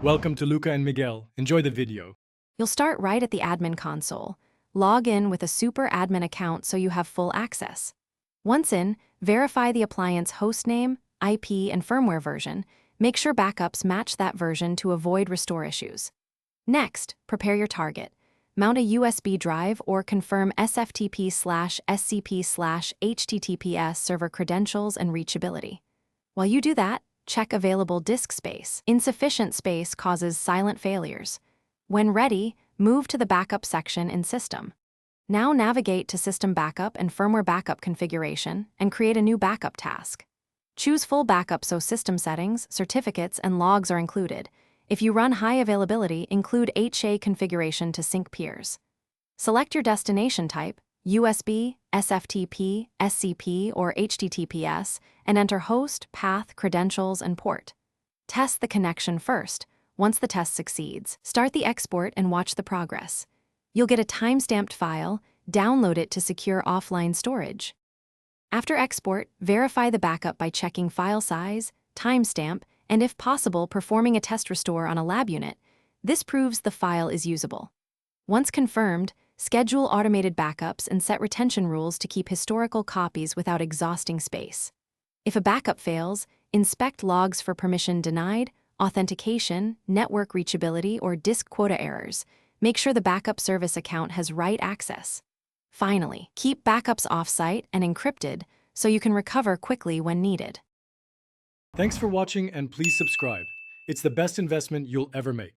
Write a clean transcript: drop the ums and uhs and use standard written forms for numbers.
Welcome to Luca and Miguel. Enjoy the video. You'll start right at the admin console. Log in with a super admin account so you have full access. Once in, verify the appliance hostname, IP, and firmware version. Make sure backups match that version to avoid restore issues. Next, prepare your target. Mount a USB drive or confirm SFTP/SCP/HTTPS server credentials and reachability. While you do that, check available disk space. Insufficient space causes silent failures. When ready, move to the backup section in System. Now navigate to System Backup and Firmware Backup Configuration and create a new backup task. Choose Full Backup so system settings, certificates, and logs are included. If you run high availability, include HA configuration to sync peers. Select your destination type, USB, SFTP, SCP, or HTTPS, and enter host, path, credentials, and port. Test the connection first. Once the test succeeds, start the export and watch the progress. You'll get a time-stamped file. Download it to secure offline storage. After export, verify the backup by checking file size, timestamp, and if possible, performing a test restore on a lab unit. This proves the file is usable. Once confirmed, schedule automated backups and set retention rules to keep historical copies without exhausting space. If a backup fails, inspect logs for permission denied, authentication, network reachability, or disk quota errors. Make sure the backup service account has write access. Finally, keep backups off-site and encrypted so you can recover quickly when needed. Thanks for watching and please subscribe. It's the best investment you'll ever make.